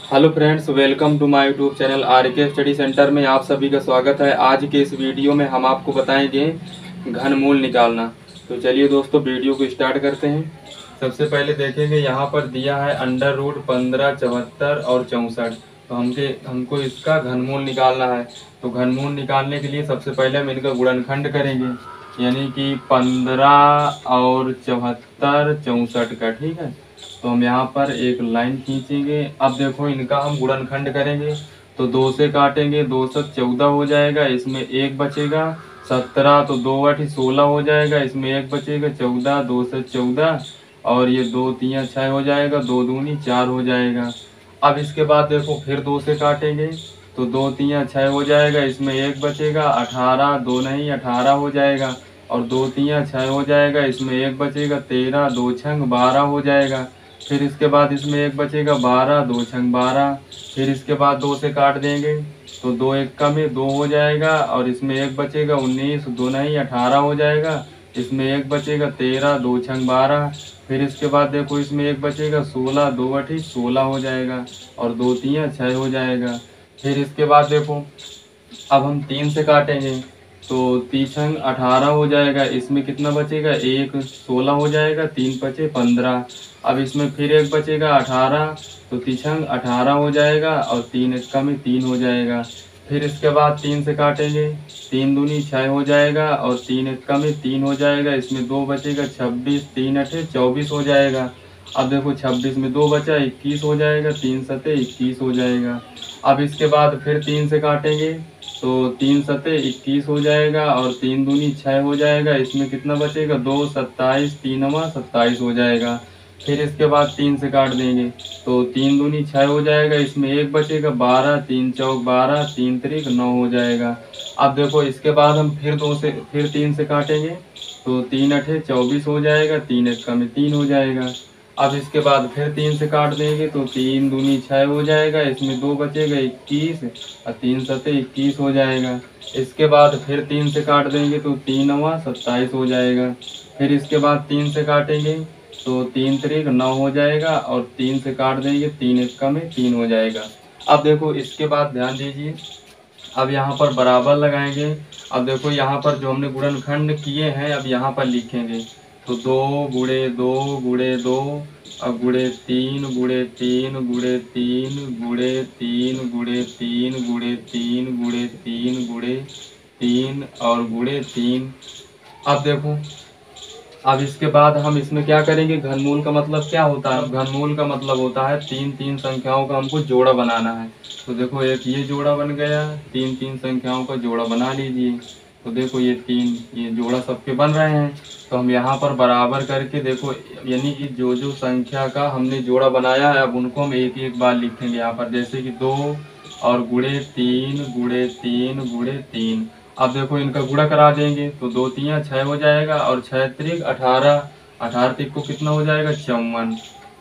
Hello friends, welcome to my YouTube channel RK study centre में आप सभी का स्वागत है। आज के इस वीडियो में हम आपको बताएंगे घनमूल निकालना। तो चलिए दोस्तों, वीडियो को स्टार्ट करते हैं। सबसे पहले देखेंगे, यहाँ पर दिया है अंडर रूट 15, 74 और 64। तो हमको इसका घनमूल निकालना है। तो घनमूल निकालने के लिए सबसे पहले हम इनका गुणनखंड करेंगे, यानी कि 15 और 74, 64 का। ठीक है, तो हम यहाँ पर एक लाइन खींचेंगे। अब देखो, इनका हम गुणनखंड करेंगे तो 2 से काटेंगे, 2 से 14 हो जाएगा, इसमें एक बचेगा। 17 तो 2 8 16 हो जाएगा, इसमें एक बचेगा। 14 2 से 14 और ये 2 3 6 हो जाएगा, 2 दूनी 4 हो जाएगा। अब इसके बाद देखो, फिर 2 से काटेंगे तो 2 3 6 हो जाएगा, इसमें एक बचेगा। 18 2 नहीं 18 हो जाएगा और 2 3 6 हो जाएगा, इसमें एक बचेगा। 13 2 छंग 12 हो जाएगा। फिर इसके बाद इसमें एक बचेगा। 12 2 छंग 12। फिर इसके बाद 2 से काट देंगे तो 2 1 में 2 हो जाएगा और इसमें एक बचेगा। 19 2 नहीं 18 हो जाएगा, इसमें एक बचेगा। 13 2 छंग 12। फिर इसके बाद देखो, इसमें एक बचेगा। 16 2 8 16 हो जाएगा और 2 3 6 हो जाएगा। फिर इसके बाद देखो, अब हम 3 से काटेंगे तो 3 18 हो जाएगा, इसमें कितना बचेगा। एक 16 हो जाएगा, 3 बचे 15। अब इसमें फिर एक बचेगा 18, तो 3 18 हो जाएगा और 3 1 में 3 हो जाएगा। फिर इसके बाद 3 से काटेंगे, 3 दूनी 6 हो जाएगा और 3 1 में 3 हो जाएगा, इसमें 2 बचेगा। 26 3 8 24 हो जाएगा। अब देखो, 26 में 2 बचा, 21 हो जाएगा। 3 सते 21 हो जाएगा। अब इसके बाद फिर 3 से काटेंगे तो 3 सते 21 हो जाएगा और 3 दूनी 6 हो जाएगा, इसमें कितना बचेगा। 2 27 3 27 हो जाएगा। फिर इसके बाद 3 से काट देंगे तो 3 दूनी 6 हो जाएगा, इसमें एक बचेगा। 12 3 चौक 12, 3 त्रिक 9 हो जाएगा। अब देखो, इसके बाद हम फिर 3 से काटेंगे तो 3 अठे 24 हो जाएगा, 3 एक में 3 हो जाएगा। अब इसके बाद फिर 3 से काट देंगे तो 3 दूनी 6 हो जाएगा, इसमें 2 बचेगा। 21 और 3 सते 21 हो जाएगा। इसके बाद फिर 3 से काट देंगे तो 3 नवा 27 हो जाएगा। फिर इसके बाद 3 से काटेंगे तो 3 त्रिक 9 हो जाएगा और 3 से काट देंगे, 3 एक में 3 हो जाएगा। अब देखो, इसके बाद ध्यान दीजिए, अब यहाँ पर बराबर लगाएंगे। अब देखो, यहाँ पर जो हमने गुणनखंड किए हैं, अब यहाँ पर लिखेंगे तो 2 गुणे 2 गुणे 2 और गुणे 3 गुणे 3 गुणे 3 गुणे 3 गुणे 3 गुणे 3 गुणे 3 गुणे 3 और गुणे 3। अब देखो, अब इसके बाद हम इसमें क्या करेंगे। घनमूल का मतलब क्या होता है। घनमूल का मतलब होता है तीन तीन संख्याओं का हमको जोड़ा बनाना है। तो देखो, एक ये जोड़ा बन गया, तीन तीन संख्याओं का जोड़ा बना लीजिए। तो देखो, ये जोड़ा सबके बन रहे हैं। तो हम यहाँ पर बराबर करके देखो, यानी कि जो जो संख्या का हमने जोड़ा बनाया है, अब उनको हम एक एक बार लिखेंगे यहाँ पर। जैसे कि 2 और गुणे 3 गुणे 3 गुणे 3। अब देखो, इनका गुणा करा देंगे तो 2 3 6 हो जाएगा और 6 त्रिक 18, 18 त्रिक को कितना हो जाएगा। 54।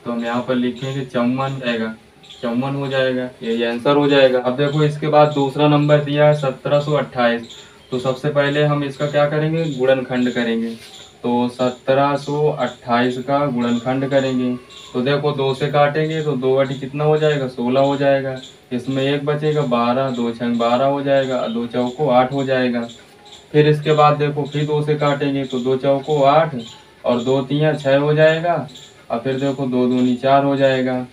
तो हम यहाँ पर लिखेंगे 54 आएगा, 54 हो जाएगा, ये आंसर हो जाएगा। अब देखो, इसके बाद दूसरा नंबर दिया है 1728। तो सबसे पहले हम इसका क्या करेंगे, गुणनखंड करेंगे। तो 1728 का गुणनखंड करेंगे तो देखो, 2 से काटेंगे तो 2 अठी कितना हो जाएगा, 16 हो जाएगा, इसमें एक बचेगा। 12 2 छंग 12 हो जाएगा, 2 चौको 8 हो जाएगा। फिर इसके बाद देखो, फिर 2 से काटेंगे तो 2 चौको 8 और 2 3 6 हो जाएगा और फिर देखो 2 दूनी 4 हो जाएगा।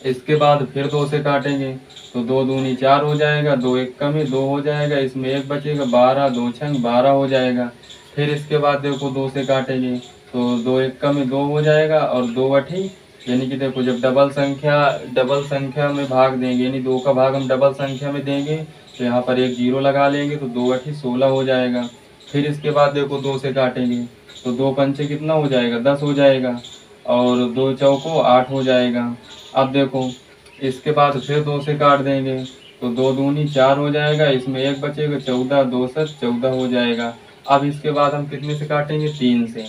इसके बाद फिर 2 से काटेंगे तो 2 दूनी 4 हो जाएगा, 2 एक में 2 हो जाएगा, इसमें एक बचेगा। 12 2 छंग 12 हो जाएगा। फिर इसके बाद देखो, 2 से काटेंगे तो 2 एक में 2 हो जाएगा और 2 अठी, यानी कि देखो, जब डबल संख्या में भाग देंगे, यानी 2 का भाग हम डबल संख्या में देंगे तो यहाँ पर एक जीरो लगा लेंगे तो 2 अठी 16 हो जाएगा। फिर इसके बाद देखो, 2 से काटेंगे तो 2 पंचे कितना हो जाएगा, 10 हो जाएगा और 2 चौको 8 हो जाएगा। अब देखो, इसके बाद फिर 2 से काट देंगे तो 2 दूनी 4 हो जाएगा, इसमें एक बचेगा। 14 2 से 14 हो जाएगा। अब इसके बाद हम कितने से काटेंगे, 3 से,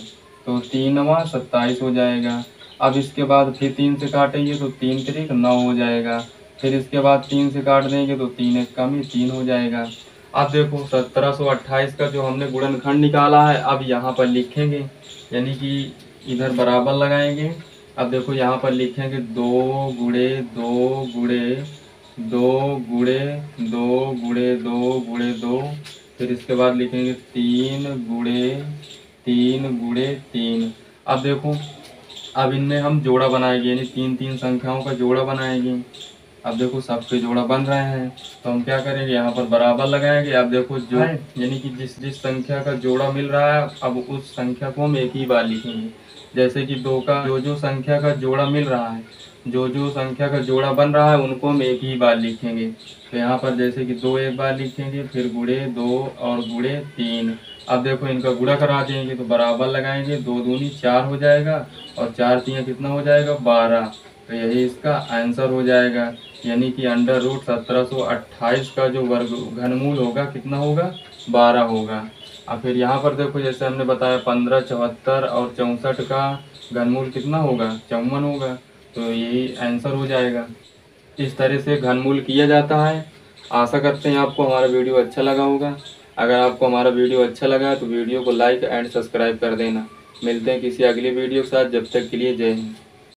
तो 3 27 हो जाएगा। अब इसके बाद फिर 3 से काटेंगे तो 3 त्रिक 9 हो जाएगा। फिर इसके बाद 3 से काट देंगे तो 3 एक में 3 हो जाएगा। अब देखो, 1728 का जो हमने गुणनखंड निकाला है, अब यहाँ पर लिखेंगे, यानी कि इधर बराबर लगाएंगे अब देखो यहाँ पर लिखेंगे 2 गुणे 2 गुणे 2 गुणे 2 गुणे 2 गुणे 2। फिर इसके बाद लिखेंगे 3 गुणे 3 गुणे 3। अब देखो, अब इनमें हम जोड़ा बनाएंगे, यानी 3 संख्याओं का जोड़ा बनाएंगे। अब देखो सबके जोड़ा बन रहे हैं, तो हम क्या करेंगे, यहाँ पर बराबर लगाएंगे। अब देखो जो यानी कि जिस जिस संख्या का जोड़ा मिल रहा है, अब उस संख्या को हम एक ही बार लिखेंगे। जैसे कि 2 का जो संख्या का जोड़ा मिल रहा है, जो संख्या का जोड़ा बन रहा है, उनको हम एक ही बार लिखेंगे। तो यहाँ पर जैसे कि 2 एक बार लिखेंगे, फिर गुणे 2 और गुणे 3। अब देखो इनका गुणा करा देंगे, तो बराबर लगाएंगे, 2 दूनी 4 हो जाएगा और 4 3 कितना हो जाएगा, 12। तो यही इसका आंसर हो जाएगा, यानी कि √1728 का जो वर्ग घनमूल होगा कितना होगा, 12 होगा। अब फिर यहाँ पर देखो, जैसे हमने बताया 15, 74 और 64 का घनमूल कितना होगा, 54 होगा। तो यही आंसर हो जाएगा। इस तरह से घनमूल किया जाता है। आशा करते हैं आपको हमारा वीडियो अच्छा लगा होगा। अगर आपको हमारा वीडियो अच्छा लगा तो वीडियो को लाइक एंड सब्सक्राइब कर देना। मिलते हैं किसी अगली वीडियो के साथ, जब तक के लिए जय हिंद।